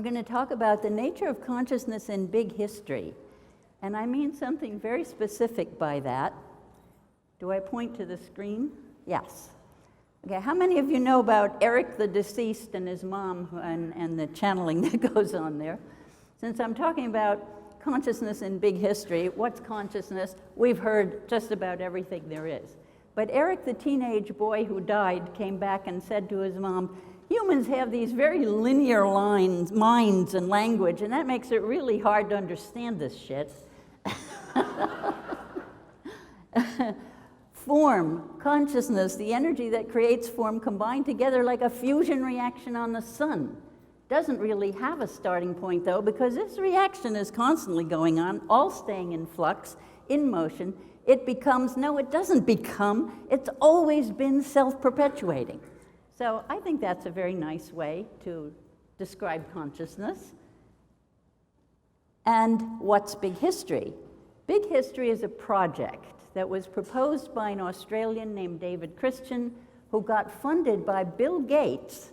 going to talk about the nature of consciousness in big history. And I mean something very specific by that. Do I point to the screen? Yes. Okay, how many of you know about Eric the deceased and his mom and the channeling that goes on there? Since I'm talking about consciousness in big history, what's consciousness? We've heard just about everything there is. But Eric, the teenage boy who died, came back and said to his mom, humans have these very linear minds and language, and that makes it really hard to understand this shit. Form, consciousness, the energy that creates form combined together like a fusion reaction on the sun. Doesn't really have a starting point though, because this reaction is constantly going on, all staying in flux, in motion. It becomes, no, it doesn't become, it's always been self-perpetuating. So I think that's a very nice way to describe consciousness. And what's big history? Big history is a project that was proposed by an Australian named David Christian, who got funded by Bill Gates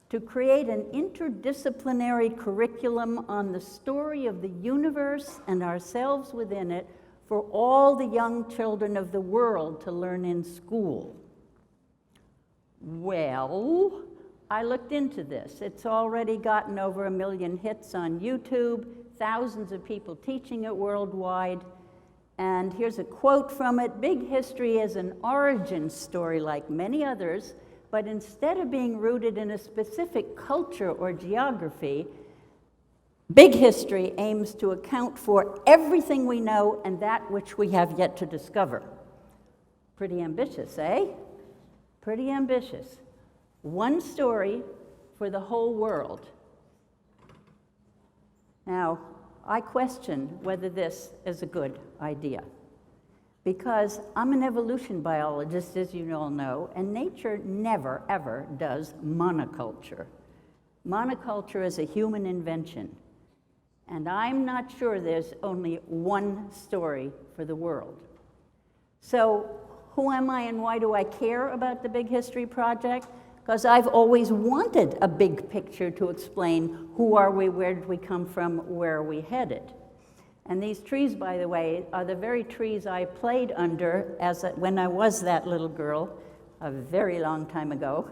to create an interdisciplinary curriculum on the story of the universe and ourselves within it for all the young children of the world to learn in school. Well, I looked into this. It's already gotten over 1 million hits on YouTube, thousands of people teaching it worldwide. And here's a quote from it. Big history is an origin story like many others, but instead of being rooted in a specific culture or geography, big history aims to account for everything we know and that which we have yet to discover. Pretty ambitious, eh? Pretty ambitious. One story for the whole world. Now, I question whether this is a good idea, because I'm an evolution biologist, as you all know, and nature never, ever does monoculture. Monoculture is a human invention, and I'm not sure there's only one story for the world. So who am I and why do I care about the Big History Project? Because I've always wanted a big picture to explain who are we, where did we come from, where are we headed. And these trees, by the way, are the very trees I played under when I was that little girl a very long time ago.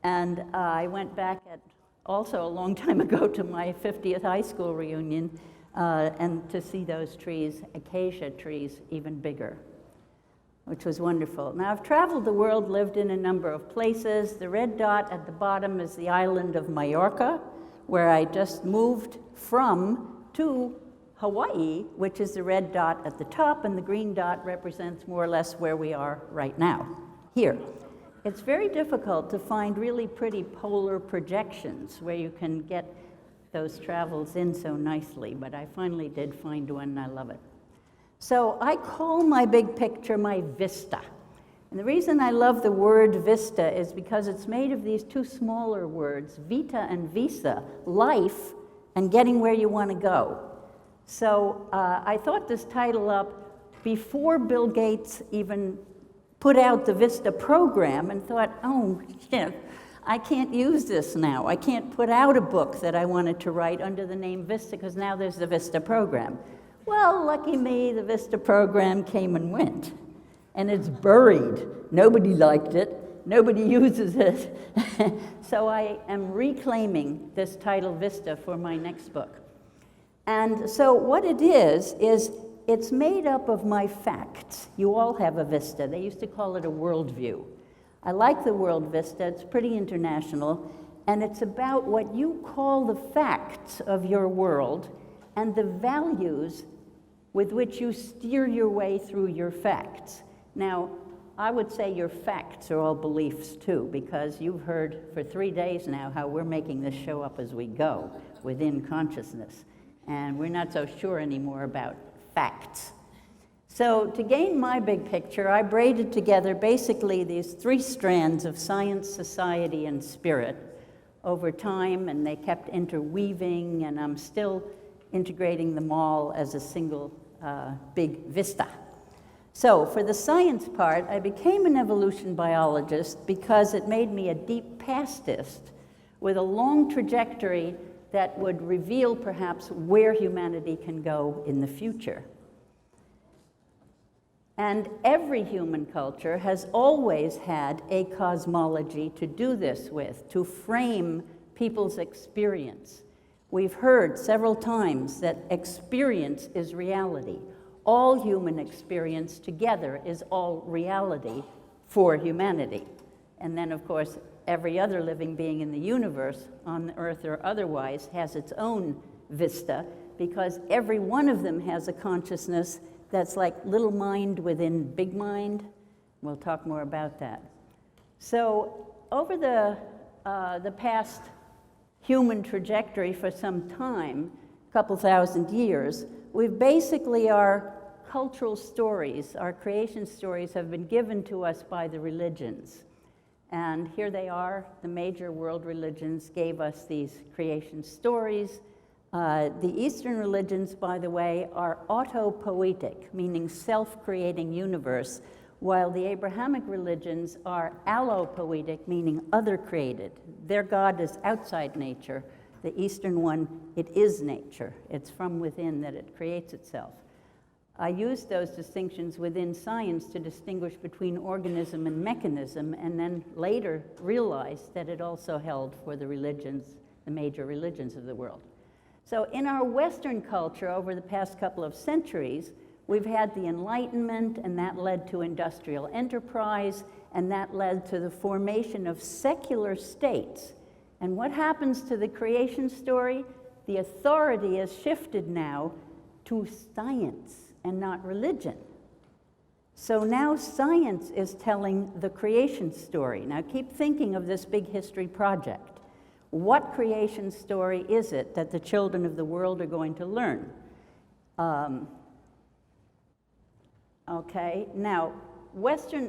And I went back also a long time ago to my 50th high school reunion and to see those trees, acacia trees, even bigger, which was wonderful. Now, I've traveled the world, lived in a number of places. The red dot at the bottom is the island of Mallorca, where I just moved from to Hawaii, which is the red dot at the top, and the green dot represents more or less where we are right now, here. It's very difficult to find really pretty polar projections where you can get those travels in so nicely, but I finally did find one, and I love it. So I call my big picture my vista. And the reason I love the word vista is because it's made of these two smaller words, vita and visa, life and getting where you want to go. So I thought this title up before Bill Gates even put out the Vista program and thought, oh, shit, I can't use this now. I can't put out a book that I wanted to write under the name Vista because now there's the Vista program. Well, lucky me, the Vista program came and went, and it's buried. Nobody liked it. Nobody uses it. So I am reclaiming this title Vista for my next book. And so what it is it's made up of my facts. You all have a Vista. They used to call it a worldview. I like the world Vista. It's pretty international, and it's about what you call the facts of your world and the values with which you steer your way through your facts. Now, I would say your facts are all beliefs too, because you've heard for 3 days now how we're making this show up as we go within consciousness, and we're not so sure anymore about facts. So to gain my big picture, I braided together basically these 3 strands of science, society, and spirit over time, and they kept interweaving, and I'm still integrating them all as a single big vista. So for the science part, I became an evolution biologist because it made me a deep pastist with a long trajectory that would reveal perhaps where humanity can go in the future. And every human culture has always had a cosmology to do this with, to frame people's experience. We've heard several times that experience is reality. All human experience together is all reality for humanity. And then, of course, every other living being in the universe, on the earth or otherwise, has its own vista, because every one of them has a consciousness that's like little mind within big mind. We'll talk more about that. So over the past human trajectory for some time, a couple thousand years, we've basically, our cultural stories, our creation stories have been given to us by the religions. And here they are, the major world religions gave us these creation stories. The Eastern religions, by the way, are autopoietic, meaning self-creating universe, while the Abrahamic religions are allopoietic, meaning other-created. Their God is outside nature. The Eastern one, it is nature. It's from within that it creates itself. I used those distinctions within science to distinguish between organism and mechanism, and then later realized that it also held for the religions, the major religions of the world. So in our Western culture over the past couple of centuries, we've had the Enlightenment, and that led to industrial enterprise, and that led to the formation of secular states. And what happens to the creation story? The authority has shifted now to science and not religion. So now science is telling the creation story. Now keep thinking of this big history project. What creation story is it that the children of the world are going to learn? Okay, now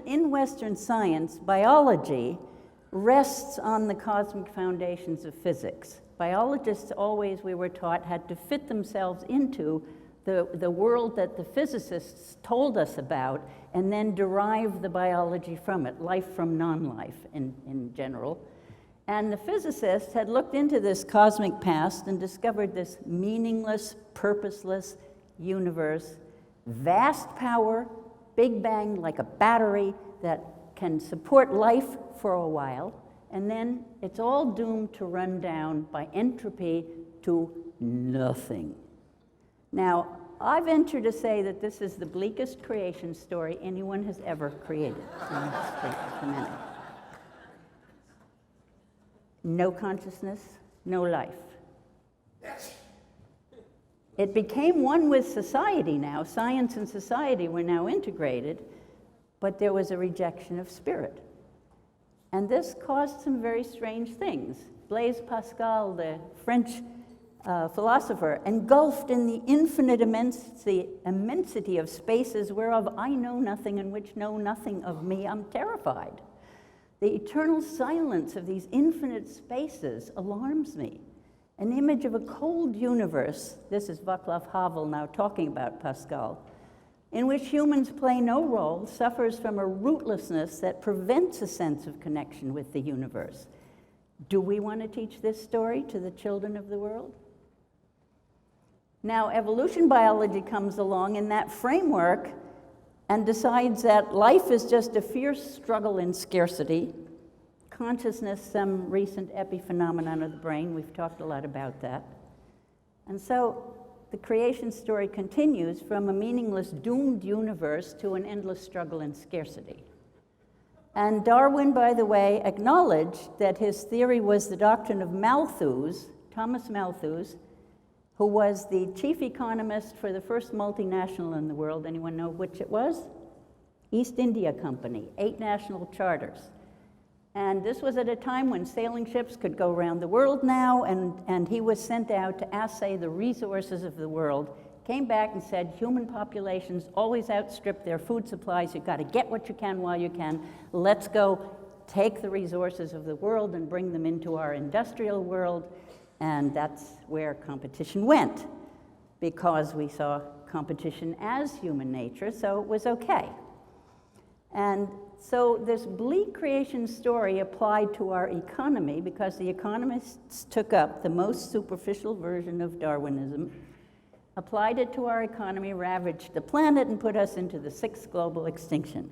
in Western science, biology rests on the cosmic foundations of physics. Biologists always, we were taught, had to fit themselves into the world that the physicists told us about, and then derive the biology from it, life from non-life in general. And the physicists had looked into this cosmic past and discovered this meaningless, purposeless universe, vast power, Big Bang like a battery that can support life for a while, and then it's all doomed to run down by entropy to nothing. Now, I venture to say that this is the bleakest creation story anyone has ever created. No consciousness, no life. It became one with society now. Science and society were now integrated, but there was a rejection of spirit. And this caused some very strange things. Blaise Pascal, the French philosopher, engulfed in the infinite immensity of spaces whereof I know nothing and which know nothing of me, I'm terrified. The eternal silence of these infinite spaces alarms me. An image of a cold universe, this is Václav Havel now talking about Pascal, in which humans play no role, suffers from a rootlessness that prevents a sense of connection with the universe. Do we want to teach this story to the children of the world? Now, evolution biology comes along in that framework and decides that life is just a fierce struggle in scarcity. Consciousness, some recent epiphenomenon of the brain, we've talked a lot about that. And so the creation story continues from a meaningless, doomed universe to an endless struggle in scarcity. And Darwin, by the way, acknowledged that his theory was the doctrine of Malthus, Thomas Malthus, who was the chief economist for the first multinational in the world. Anyone know which it was? East India Company, 8 national charters. And this was at a time when sailing ships could go around the world now, and he was sent out to assay the resources of the world, came back and said, human populations always outstrip their food supplies. You've got to get what you can while you can. Let's go take the resources of the world and bring them into our industrial world. And that's where competition went, because we saw competition as human nature, so it was okay. And so this bleak creation story applied to our economy because the economists took up the most superficial version of Darwinism, applied it to our economy, ravaged the planet, and put us into the 6th global extinction.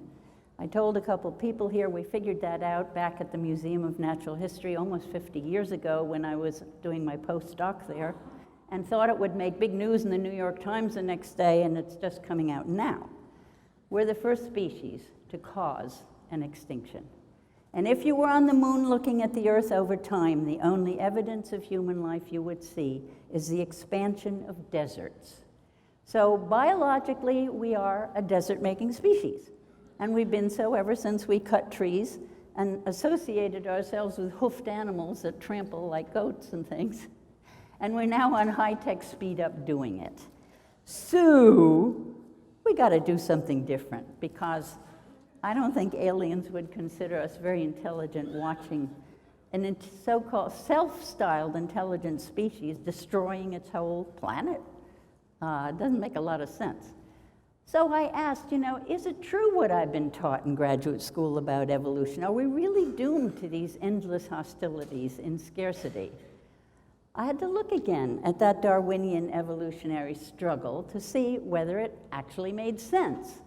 I told a couple people here we figured that out back at the Museum of Natural History almost 50 years ago when I was doing my postdoc there, and thought it would make big news in the New York Times the next day, and it's just coming out now. We're the first species to cause an extinction. And if you were on the moon looking at the Earth over time, the only evidence of human life you would see is the expansion of deserts. So biologically, we are a desert-making species. And we've been so ever since we cut trees and associated ourselves with hoofed animals that trample like goats and things. And we're now on high-tech speed up doing it. So we got to do something different, because I don't think aliens would consider us very intelligent watching an so-called self-styled intelligent species destroying its whole planet. It doesn't make a lot of sense. So I asked, is it true what I've been taught in graduate school about evolution? Are we really doomed to these endless hostilities in scarcity? I had to look again at that Darwinian evolutionary struggle to see whether it actually made sense.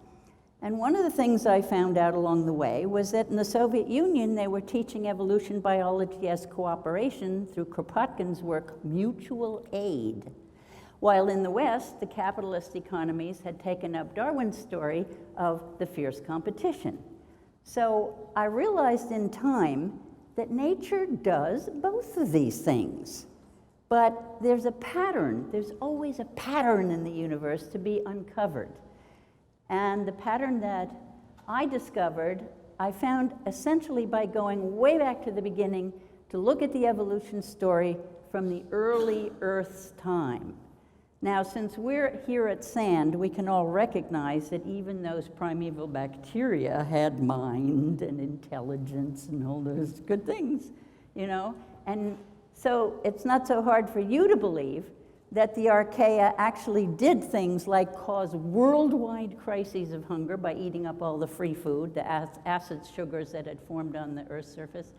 And one of the things I found out along the way was that in the Soviet Union, they were teaching evolution biology as cooperation through Kropotkin's work, mutual aid. While in the West, the capitalist economies had taken up Darwin's story of the fierce competition. So I realized in time that nature does both of these things. But there's a pattern, there's always a pattern in the universe to be uncovered. And the pattern that I discovered, I found essentially by going way back to the beginning to look at the evolution story from the early Earth's time. Now, since we're here at Sand, we can all recognize that even those primeval bacteria had mind and intelligence and all those good things, And so it's not so hard for you to believe that the archaea actually did things like cause worldwide crises of hunger by eating up all the free food, the acid sugars that had formed on the Earth's surface.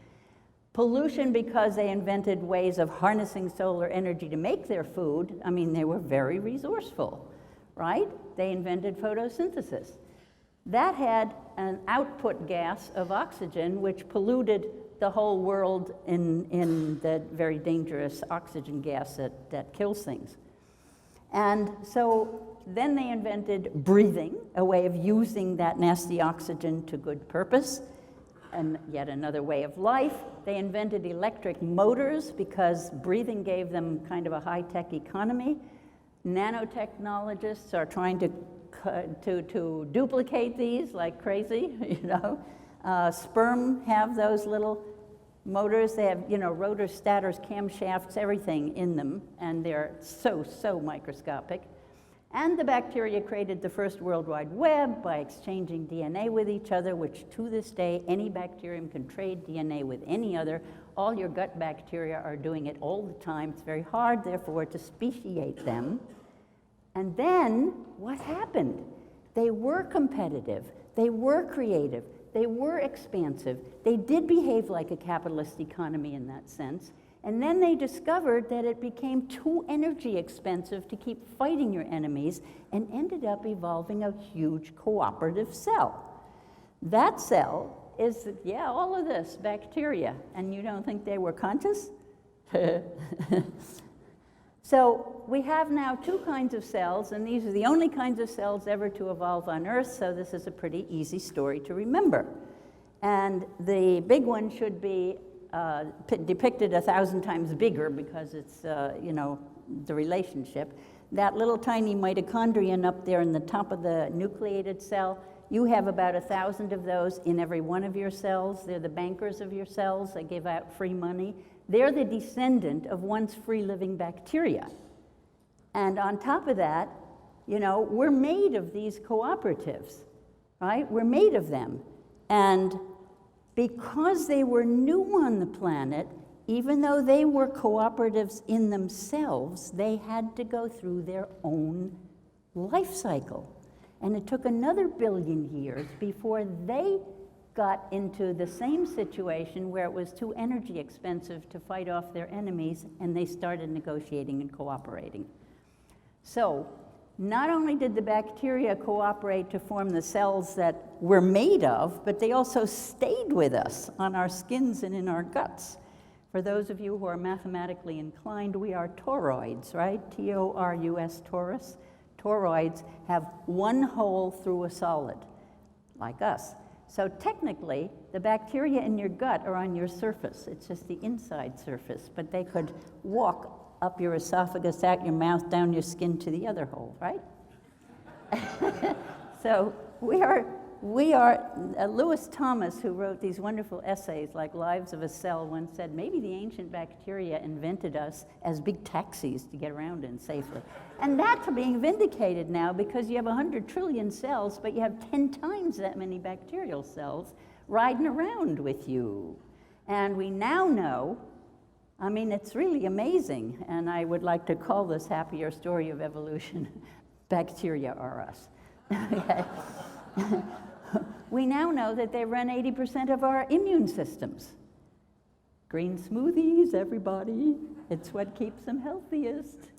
Pollution because they invented ways of harnessing solar energy to make their food. I mean, they were very resourceful, right? They invented photosynthesis. That had an output gas of oxygen, which polluted the whole world in the very dangerous oxygen gas that kills things. And so then they invented breathing, a way of using that nasty oxygen to good purpose, and yet another way of life. They invented electric motors because breathing gave them kind of a high-tech economy. Nanotechnologists are trying to duplicate these like crazy, Sperm have those little motors. They have, rotors, stators, camshafts, everything in them, and they're so microscopic. And the bacteria created the first World Wide Web by exchanging DNA with each other, which to this day, any bacterium can trade DNA with any other. All your gut bacteria are doing it all the time. It's very hard, therefore, to speciate them. And then, what happened? They were competitive. They were creative. They were expansive. They did behave like a capitalist economy in that sense. And then they discovered that it became too energy expensive to keep fighting your enemies and ended up evolving a huge cooperative cell. That cell is, all of this, bacteria. And you don't think they were conscious? So we have now two kinds of cells, and these are the only kinds of cells ever to evolve on Earth, so this is a pretty easy story to remember. And the big one should be depicted 1,000 times bigger because it's, the relationship. That little tiny mitochondrion up there in the top of the nucleated cell, you have about 1,000 of those in every one of your cells. They're the bankers of your cells. They give out free money. They're the descendant of once free-living bacteria. And on top of that, we're made of these cooperatives, right? We're made of them. And because they were new on the planet, even though they were cooperatives in themselves, they had to go through their own life cycle. And it took another billion years before they got into the same situation where it was too energy expensive to fight off their enemies, and they started negotiating and cooperating. So, not only did the bacteria cooperate to form the cells that we're made of, but they also stayed with us on our skins and in our guts. For those of you who are mathematically inclined, we are toroids, right? T-O-R-U-S, torus. Toroids have one hole through a solid, like us. So technically, the bacteria in your gut are on your surface. It's just the inside surface, but they could walk up your esophagus, out your mouth, down your skin to the other hole, right? So we are Lewis Thomas, who wrote these wonderful essays like Lives of a Cell, once said, maybe the ancient bacteria invented us as big taxis to get around in safely. And that's being vindicated now because you have 100 trillion cells, but you have 10 times that many bacterial cells riding around with you. And we now know, I mean, it's really amazing, and I would like to call this happier story of evolution, bacteria are us. Okay. We now know that they run 80% of our immune systems. Green smoothies, everybody. It's what keeps them healthiest.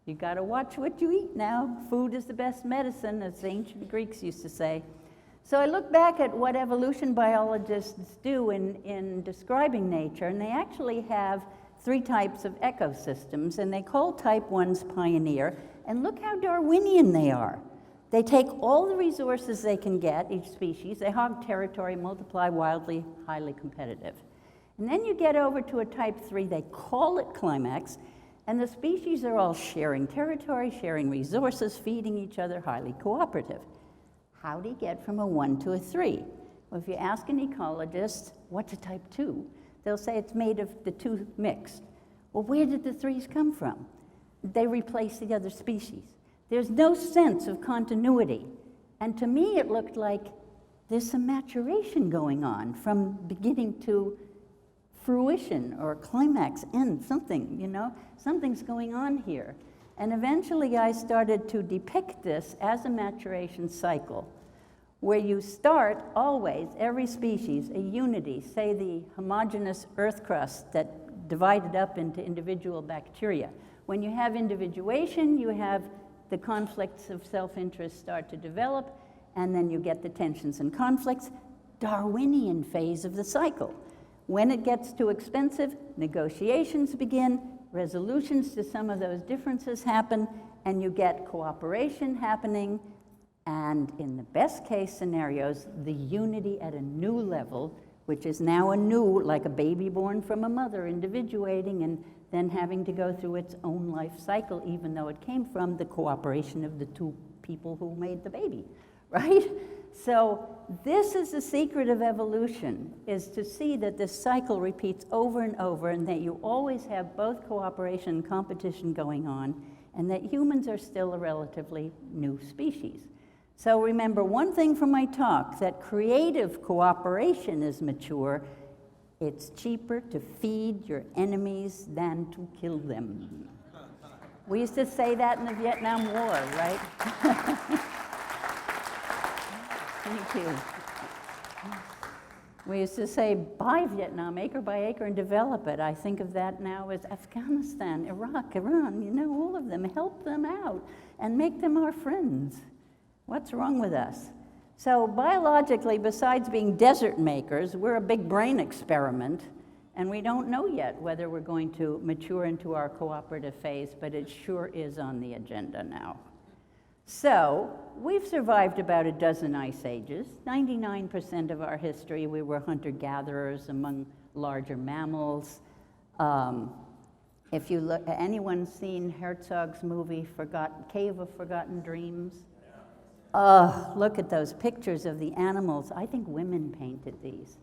You got to watch what you eat now. Food is the best medicine, as the ancient Greeks used to say. So I look back at what evolution biologists do in describing nature, and they actually have 3 types of ecosystems, and they call type 1's pioneer, and look how Darwinian they are. They take all the resources they can get, each species, they hog territory, multiply wildly, highly competitive. And then you get over to a type 3, they call it climax, and the species are all sharing territory, sharing resources, feeding each other, highly cooperative. How do you get from a 1 to a 3? Well, if you ask an ecologist, what's a type 2? They'll say it's made of the 2 mixed. Well, where did the 3s come from? They replace the other species. There's no sense of continuity. And to me, it looked like there's some maturation going on from beginning to fruition or climax, end, something, you know? Something's going on here. And eventually I started to depict this as a maturation cycle, where you start always, every species, a unity, say the homogeneous earth crust that divided up into individual bacteria. When you have individuation, you have the conflicts of self-interest start to develop, and then you get the tensions and conflicts. Darwinian phase of the cycle. When it gets too expensive, negotiations begin, resolutions to some of those differences happen, and you get cooperation happening, and in the best case scenarios, the unity at a new level, which is now a new, like a baby born from a mother, individuating and then having to go through its own life cycle, even though it came from the cooperation of the 2 people who made the baby, right? So this is the secret of evolution, is to see that this cycle repeats over and over, and that you always have both cooperation and competition going on, and that humans are still a relatively new species. So remember one thing from my talk, that creative cooperation is mature. It's cheaper to feed your enemies than to kill them. We used to say that in the Vietnam War, right? Thank you. We used to say, buy Vietnam acre by acre and develop it. I think of that now as Afghanistan, Iraq, Iran, you know, all of them. Help them out and make them our friends. What's wrong with us? So biologically, besides being desert makers, we're a big brain experiment, and we don't know yet whether we're going to mature into our cooperative phase, but it sure is on the agenda now. So we've survived about a dozen ice ages. 99% of our history, we were hunter-gatherers among larger mammals. If you look, anyone seen Herzog's movie, Cave of Forgotten Dreams? Look at those pictures of the animals. I think women painted these.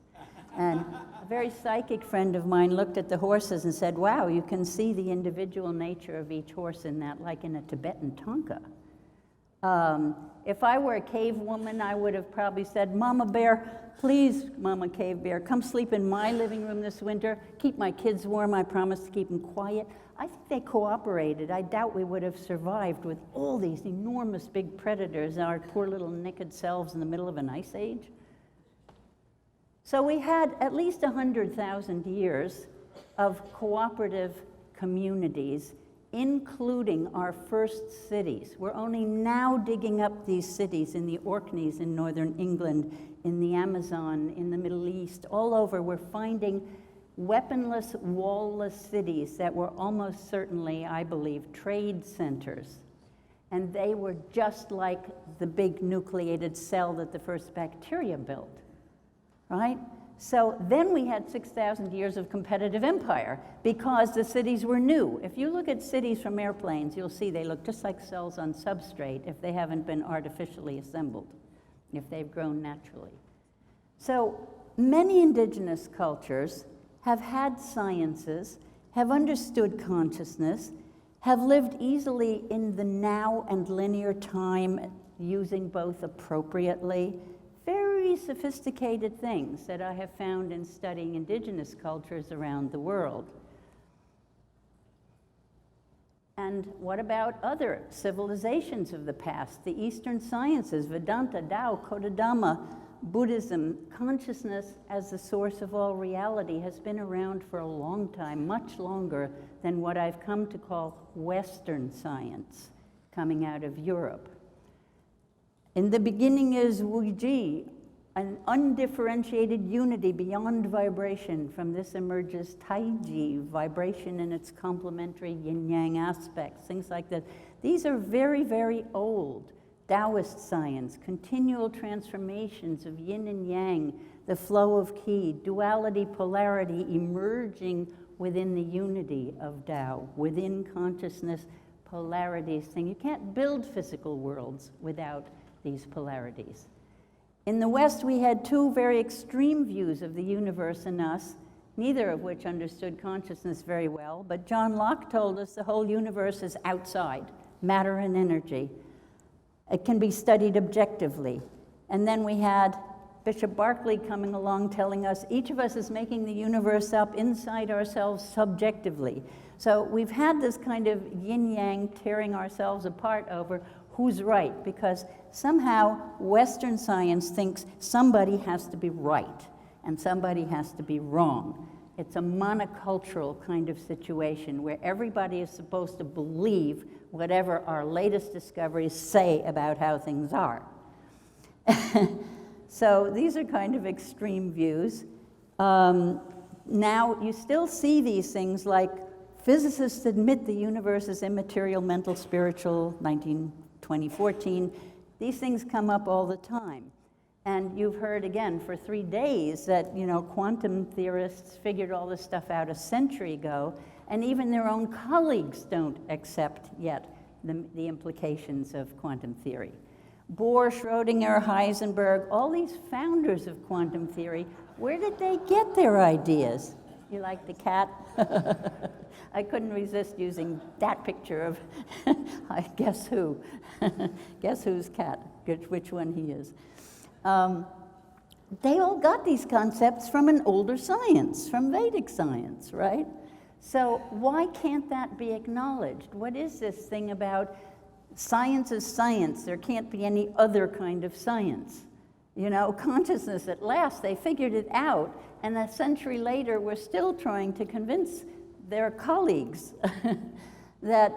And a very psychic friend of mine looked at the horses and said, wow, you can see the individual nature of each horse in that, like in a Tibetan tanka. If I were a cave woman, I would have probably said, Mama Bear, please, Mama Cave Bear, come sleep in my living room this winter. Keep my kids warm. I promise to keep them quiet. I think they cooperated. I doubt we would have survived with all these enormous big predators and our poor little naked selves in the middle of an ice age. So we had at least 100,000 years of cooperative communities, including our first cities. We're only now digging up these cities in the Orkneys in northern England, in the Amazon, in the Middle East, all over. We're finding weaponless, wall-less cities that were almost certainly, I believe, trade centers. And they were just like the big nucleated cell that the first bacteria built, right? So then we had 6,000 years of competitive empire because the cities were new. If you look at cities from airplanes, you'll see they look just like cells on substrate if they haven't been artificially assembled, if they've grown naturally. So many indigenous cultures have had sciences, have understood consciousness, have lived easily in the now and linear time, using both appropriately. Very sophisticated things that I have found in studying indigenous cultures around the world. And what about other civilizations of the past? The Eastern sciences, Vedanta, Tao, Kodadama, Buddhism, consciousness as the source of all reality has been around for a long time, much longer than what I've come to call Western science coming out of Europe. In the beginning is Wuji, an undifferentiated unity beyond vibration. From this emerges Taiji, vibration in its complementary yin-yang aspects, things like that. These are very, very old Taoist science, continual transformations of yin and yang, the flow of qi, duality, polarity emerging within the unity of Tao, within consciousness, polarities thing. You can't build physical worlds without these polarities. In the West, we had two very extreme views of the universe and us, neither of which understood consciousness very well, but John Locke told us the whole universe is outside, matter and energy. It can be studied objectively. And then we had Bishop Berkeley coming along telling us each of us is making the universe up inside ourselves subjectively. So we've had this kind of yin-yang tearing ourselves apart over who's right, because somehow Western science thinks somebody has to be right and somebody has to be wrong. It's a monocultural kind of situation where everybody is supposed to believe whatever our latest discoveries say about how things are. So these are kind of extreme views. Now you still see these things like physicists admit the universe is immaterial, mental, spiritual, 2014. These things come up all the time. And you've heard again for 3 days that, quantum theorists figured all this stuff out a century ago, and even their own colleagues don't accept yet the implications of quantum theory. Bohr, Schrödinger, Heisenberg, all these founders of quantum theory, where did they get their ideas? You like the cat? I couldn't resist using that picture of, I guess who? Guess whose cat, which one he is. They all got these concepts from an older science, from Vedic science, right? So why can't that be acknowledged? What is this thing about science is science? There can't be any other kind of science. Consciousness, at last, they figured it out, and a century later, we're still trying to convince their colleagues that,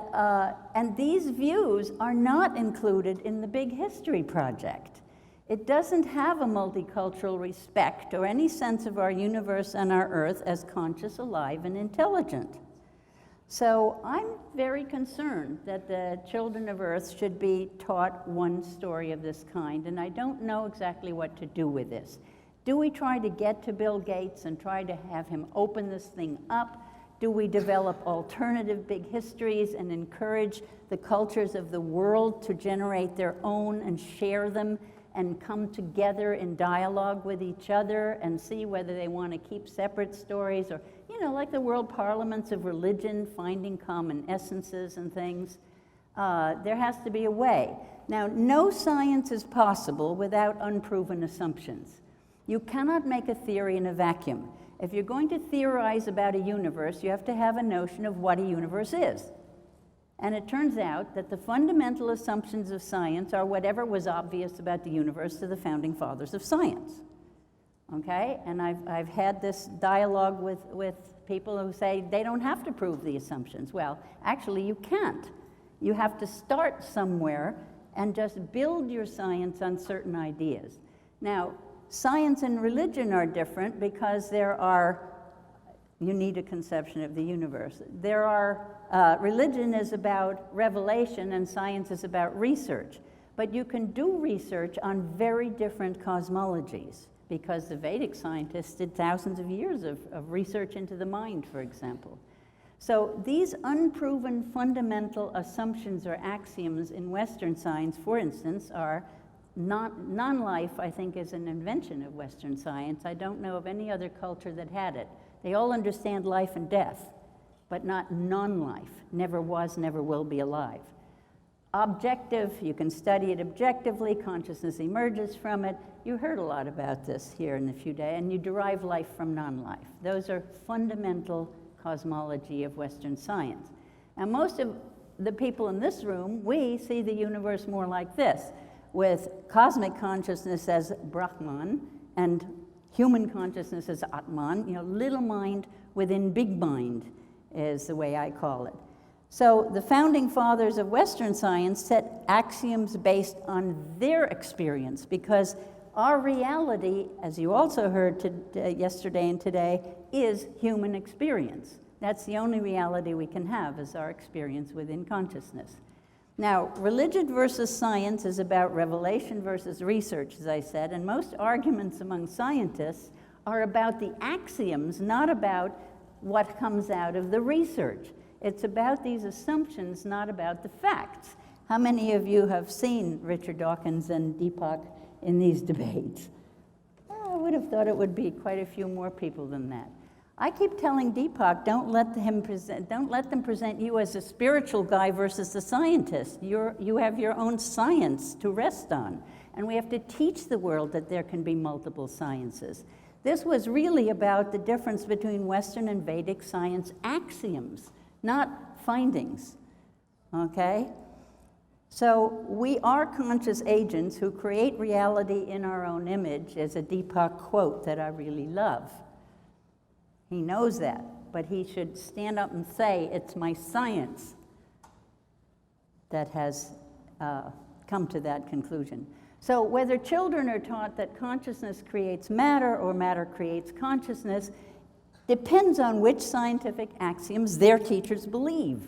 and these views are not included in the Big History Project. It doesn't have a multicultural respect or any sense of our universe and our Earth as conscious, alive, and intelligent. So I'm very concerned that the children of Earth should be taught one story of this kind, and I don't know exactly what to do with this. Do we try to get to Bill Gates and try to have him open this thing up? Do we develop alternative big histories and encourage the cultures of the world to generate their own and share them and come together in dialogue with each other and see whether they want to keep separate stories or, like the world parliaments of religion, finding common essences and things? There has to be a way. Now, no science is possible without unproven assumptions. You cannot make a theory in a vacuum. If you're going to theorize about a universe, you have to have a notion of what a universe is. And it turns out that the fundamental assumptions of science are whatever was obvious about the universe to the founding fathers of science. Okay? And I've had this dialogue with people who say they don't have to prove the assumptions. Well, actually you can't. You have to start somewhere and just build your science on certain ideas. Now, science and religion are different because you need a conception of the universe. Religion is about revelation and science is about research. But you can do research on very different cosmologies because the Vedic scientists did thousands of years of research into the mind, for example. So these unproven fundamental assumptions or axioms in Western science, for instance, are non-life, I think, is an invention of Western science. I don't know of any other culture that had it. They all understand life and death, but not non-life. Never was, never will be alive. Objective, you can study it objectively, consciousness emerges from it. You heard a lot about this here in a few days, and you derive life from non-life. Those are fundamental cosmology of Western science. And most of the people in this room, we see the universe more like this, with cosmic consciousness as Brahman and human consciousness as Atman, little mind within big mind is the way I call it. So the founding fathers of Western science set axioms based on their experience because our reality, as you also heard yesterday and today, is human experience. That's the only reality we can have, is our experience within consciousness. Now, religion versus science is about revelation versus research, as I said, and most arguments among scientists are about the axioms, not about what comes out of the research. It's about these assumptions, not about the facts. How many of you have seen Richard Dawkins and Deepak in these debates? I would have thought it would be quite a few more people than that. I keep telling Deepak, don't let them present you as a spiritual guy versus a scientist. You have your own science to rest on. And we have to teach the world that there can be multiple sciences. This was really about the difference between Western and Vedic science axioms, not findings, okay? So we are conscious agents who create reality in our own image, is a Deepak quote that I really love. He knows that, but he should stand up and say, it's my science that has come to that conclusion. So whether children are taught that consciousness creates matter or matter creates consciousness depends on which scientific axioms their teachers believe.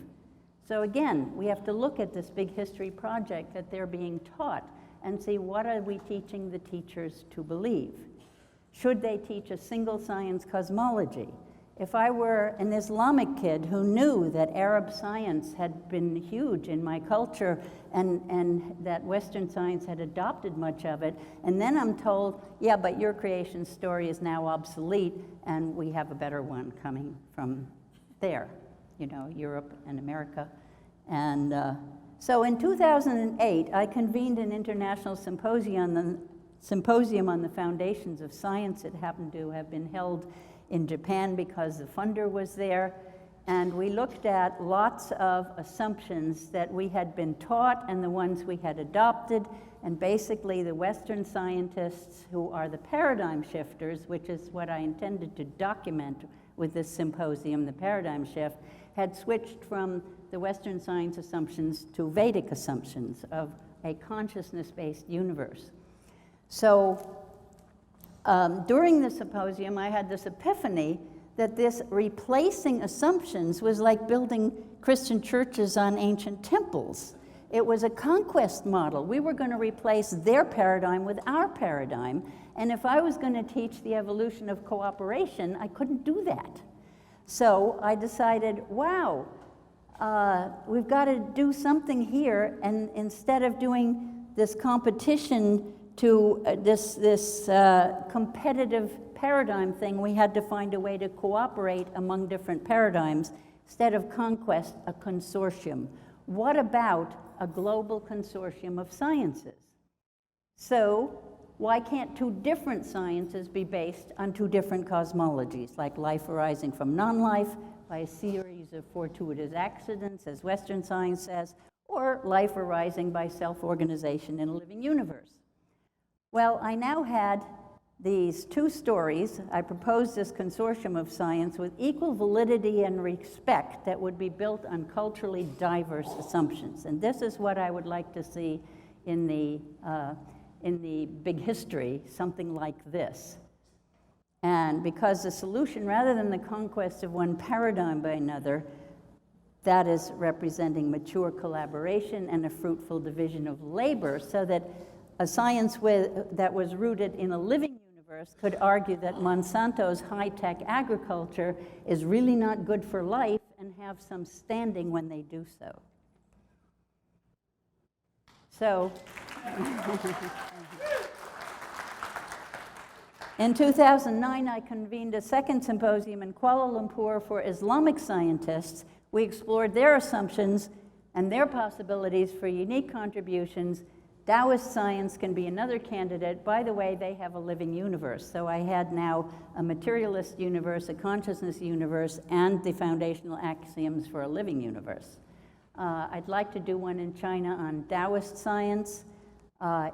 So again, we have to look at this big history project that they're being taught and see what are we teaching the teachers to believe. Should they teach a single science cosmology? If I were an Islamic kid who knew that Arab science had been huge in my culture and that Western science had adopted much of it, and then I'm told, yeah, but your creation story is now obsolete and we have a better one coming from there, Europe and America. And so in 2008, I convened an international symposium on the foundations of science. It happened to have been held in Japan because the funder was there, and we looked at lots of assumptions that we had been taught and the ones we had adopted, and basically the Western scientists who are the paradigm shifters, which is what I intended to document with this symposium, the paradigm shift, had switched from the Western science assumptions to Vedic assumptions of a consciousness-based universe. So during the symposium, I had this epiphany that this replacing assumptions was like building Christian churches on ancient temples. It was a conquest model. We were going to replace their paradigm with our paradigm, and if I was going to teach the evolution of cooperation, I couldn't do that. So I decided, wow, we've got to do something here, and instead of doing this competition to this competitive paradigm thing, we had to find a way to cooperate among different paradigms. Instead of conquest, a consortium. What about a global consortium of sciences? So why can't two different sciences be based on two different cosmologies, like life arising from non-life by a series of fortuitous accidents, as Western science says, or life arising by self-organization in a living universe? Well, I now had these two stories. I proposed this consortium of science with equal validity and respect that would be built on culturally diverse assumptions. And this is what I would like to see in the big history, something like this. And because the solution, rather than the conquest of one paradigm by another, that is representing mature collaboration and a fruitful division of labor, so that a science that was rooted in a living universe could argue that Monsanto's high-tech agriculture is really not good for life and have some standing when they do so. So, in 2009, I convened a second symposium in Kuala Lumpur for Islamic scientists. We explored their assumptions and their possibilities for unique contributions. Taoist science can be another candidate. By the way, they have a living universe. So I had now a materialist universe, a consciousness universe, and the foundational axioms for a living universe. I'd like to do one in China on Taoist science.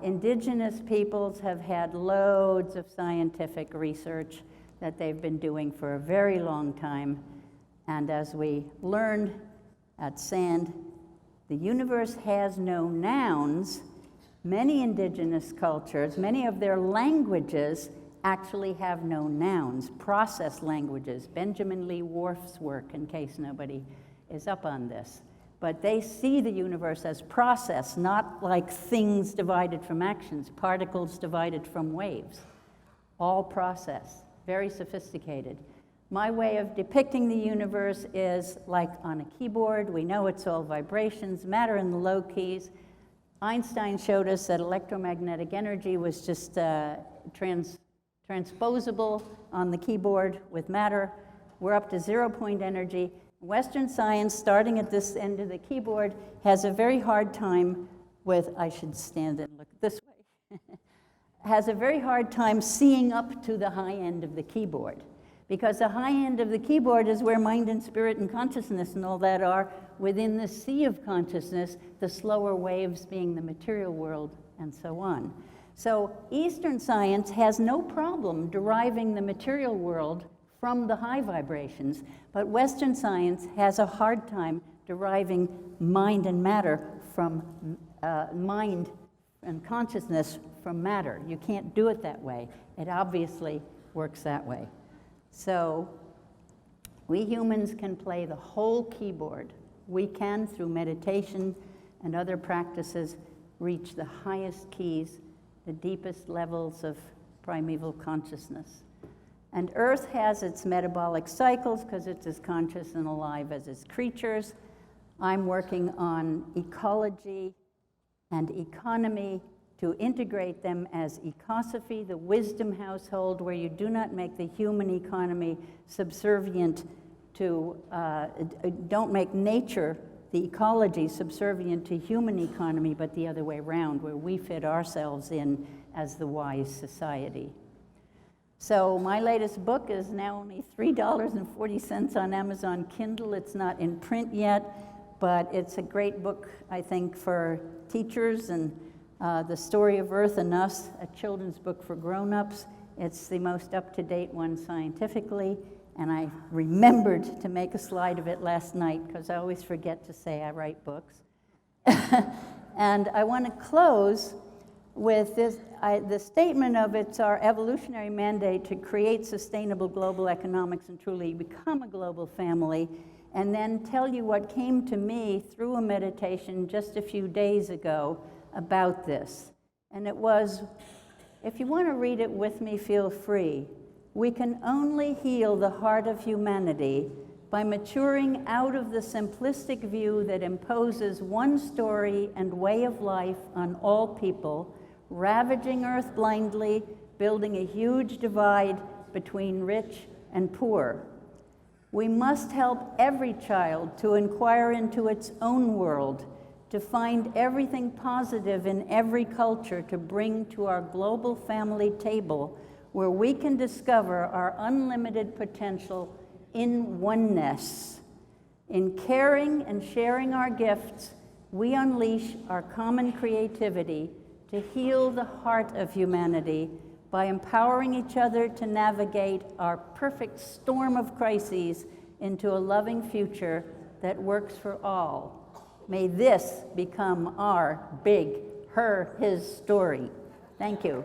Indigenous peoples have had loads of scientific research that they've been doing for a very long time. And as we learned at SAND, the universe has no nouns. Many indigenous cultures, many of their languages actually have no nouns, process languages. Benjamin Lee Whorf's work, in case nobody is up on this. But they see the universe as process, not like things divided from actions, particles divided from waves. All process, very sophisticated. My way of depicting the universe is like on a keyboard. We know it's all vibrations, matter in the low keys. Einstein showed us that electromagnetic energy was just transposable on the keyboard with matter. We're up to zero-point energy. Western science, starting at this end of the keyboard, has a very hard time with, I should stand and look this way, has a very hard time seeing up to the high end of the keyboard. Because the high end of the keyboard is where mind and spirit and consciousness and all that are within the sea of consciousness, the slower waves being the material world and so on. So Eastern science has no problem deriving the material world from the high vibrations, but Western science has a hard time deriving mind and matter from mind and consciousness from matter. You can't do it that way. It obviously works that way. So we humans can play the whole keyboard. We can, through meditation and other practices, reach the highest keys, the deepest levels of primeval consciousness. And Earth has its metabolic cycles because it's as conscious and alive as its creatures. I'm working on ecology and economy to integrate them as ecosophy, the wisdom household, where you do not make the human economy subservient to, don't make nature, the ecology, subservient to human economy, but the other way around, where we fit ourselves in as the wise society. So my latest book is now only $3.40 on Amazon Kindle. It's not in print yet, but it's a great book, I think, for teachers, and The Story of Earth and Us, a children's book for grown-ups. It's the most up-to-date one scientifically, and I remembered to make a slide of it last night because I always forget to say I write books. And I want to close with this, the statement of it's our evolutionary mandate to create sustainable global economics and truly become a global family, and then tell you what came to me through a meditation just a few days ago about this. And it was, if you want to read it with me, feel free. We can only heal the heart of humanity by maturing out of the simplistic view that imposes one story and way of life on all people, ravaging Earth blindly, building a huge divide between rich and poor. We must help every child to inquire into its own world, to find everything positive in every culture to bring to our global family table, where we can discover our unlimited potential in oneness. In caring and sharing our gifts, we unleash our common creativity to heal the heart of humanity by empowering each other to navigate our perfect storm of crises into a loving future that works for all. May this become our big, his story. Thank you.